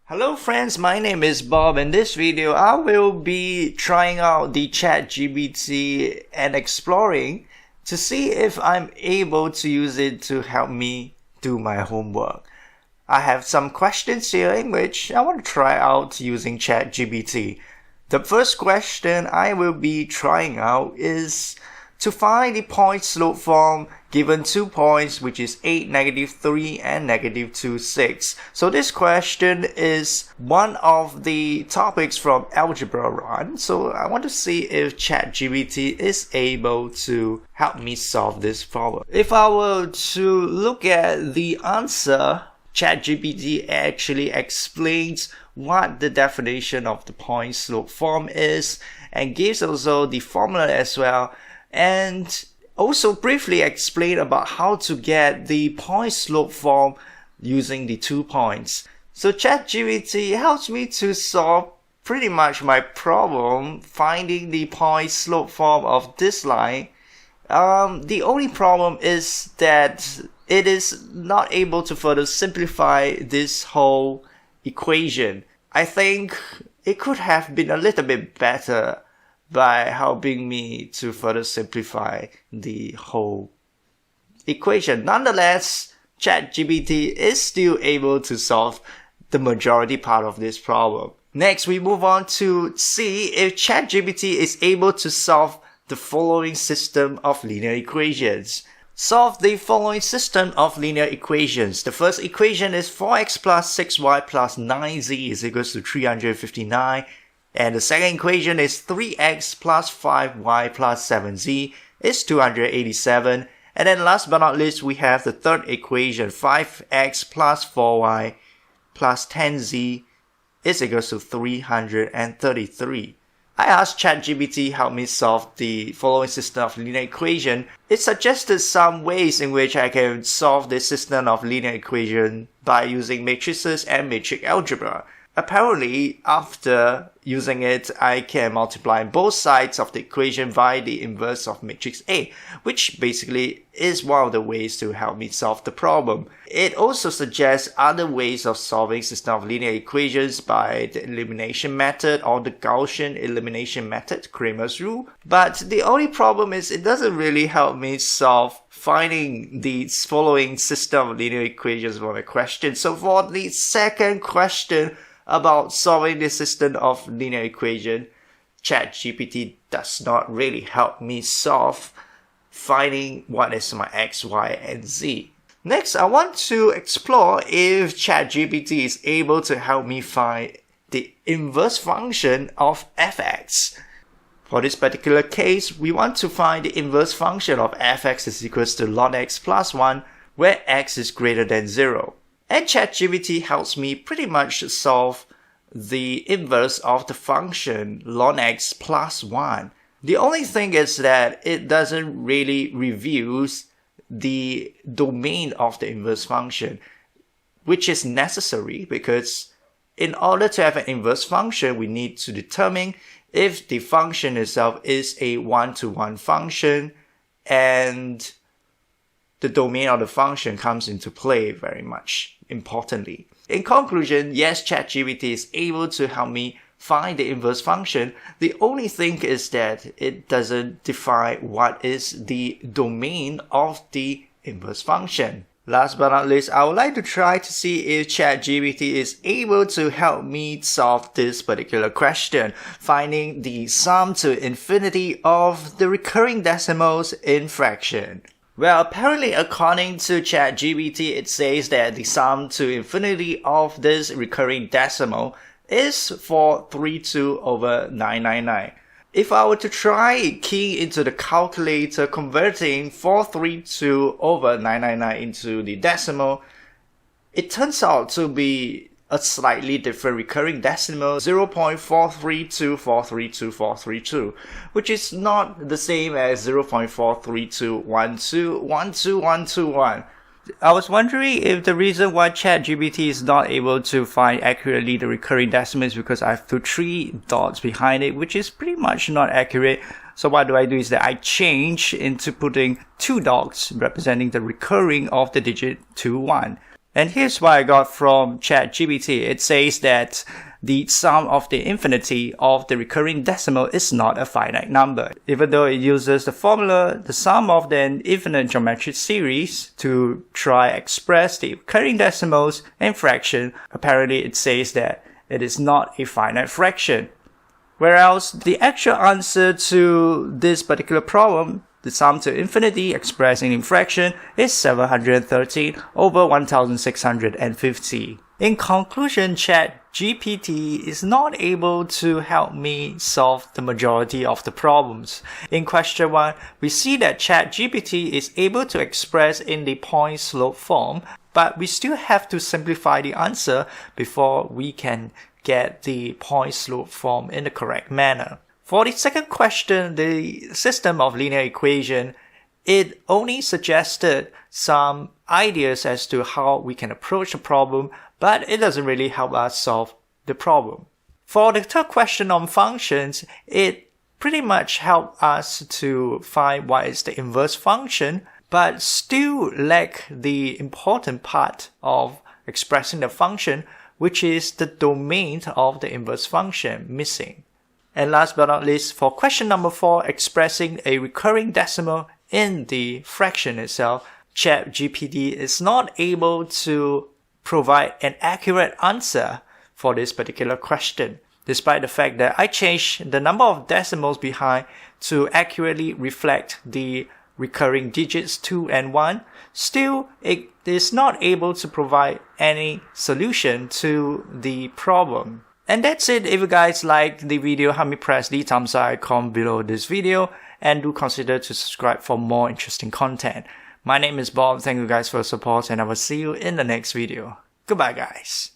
Hello friends, my name is Bob. In this video, I will be trying out the Chat GPT and exploring to see if I'm able to use it to help me do my homework. I have some questions here in which I want to try out using Chat GPT. The first question I will be trying out is to find the point slope form given 2 points, which is 8, -3, and -2, 6. So this question is one of the topics from Algebra 1. So I want to see if ChatGPT is able to help me solve this problem. If I were to look at the answer, ChatGPT actually explains what the definition of the point slope form is and gives also the formula as well, and also briefly explain about how to get the point slope form using the 2 points. So ChatGPT helps me to solve pretty much my problem finding the point slope form of this line. The only problem is that it is not able to further simplify this whole equation. I think it could have been a little bit better by helping me to further simplify the whole equation. Nonetheless, ChatGPT is still able to solve the majority part of this problem. Next, we move on to see if ChatGPT is able to solve the following system of linear equations. Solve the following system of linear equations. The first equation is 4x plus 6y plus 9z is equals to 359. And the second equation is 3x plus 5y plus 7z is 287. And then last but not least, we have the third equation, 5x plus 4y plus 10z is equals to 333. I asked ChatGPT help me solve the following system of linear equation. It suggested some ways in which I can solve this system of linear equation by using matrices and matrix algebra. Apparently, after using it, I can multiply both sides of the equation by the inverse of matrix A, which basically is one of the ways to help me solve the problem. It also suggests other ways of solving system of linear equations by the elimination method or the Gaussian elimination method, Cramer's rule. But the only problem is it doesn't really help me solve finding the following system of linear equations for my question. So for the second question, about solving the system of linear equation, ChatGPT does not really help me solve finding what is my x, y, and z. Next, I want to explore if ChatGPT is able to help me find the inverse function of fx. For this particular case, we want to find the inverse function of fx is equals to ln x plus 1, where x is greater than 0. And ChatGPT helps me pretty much solve the inverse of the function ln x plus 1. The only thing is that it doesn't really reveal the domain of the inverse function, which is necessary because in order to have an inverse function, we need to determine if the function itself is a one-to-one function, and the domain of the function comes into play very much importantly. In conclusion, yes, ChatGPT is able to help me find the inverse function. The only thing is that it doesn't define what is the domain of the inverse function. Last but not least, I would like to try to see if ChatGPT is able to help me solve this particular question, finding the sum to infinity of the recurring decimals in fraction. Well, apparently according to ChatGPT, it says that the sum to infinity of this recurring decimal is 432 over 999. If I were to try keying into the calculator converting 432 over 999 into the decimal, it turns out to be a slightly different recurring decimal, 0.432432, which is not the same as 0.4321212121. I was wondering if the reason why ChatGPT is not able to find accurately the recurring decimal is because I have put 3 dots behind it, which is pretty much not accurate. So what do is that I change into putting 2 dots representing the recurring of the digit 21. And here's what I got from Chat GPT. It says that the sum of the infinity of the recurring decimal is not a finite number. Even though it uses the formula, the sum of the infinite geometric series to try express the recurring decimals and fraction, apparently it says that it is not a finite fraction. Whereas the actual answer to this particular problem, the sum to infinity expressed in fraction, is 713 over 1650. In conclusion, ChatGPT is not able to help me solve the majority of the problems. In question 1, we see that ChatGPT is able to express in the point-slope form, but we still have to simplify the answer before we can get the point-slope form in the correct manner. For the second question, the system of linear equation, it only suggested some ideas as to how we can approach the problem, but it doesn't really help us solve the problem. For the third question on functions, it pretty much helped us to find what is the inverse function, but still lack the important part of expressing the function, which is the domain of the inverse function missing. And last but not least, for question number 4, expressing a recurring decimal in the fraction itself, ChatGPT is not able to provide an accurate answer for this particular question, despite the fact that I changed the number of decimals behind to accurately reflect the recurring digits 2 and 1. Still, it is not able to provide any solution to the problem. And that's it. If you guys liked the video, help me press the thumbs up icon below this video and do consider to subscribe for more interesting content. My name is Bob. Thank you guys for your support and I will see you in the next video. Goodbye guys.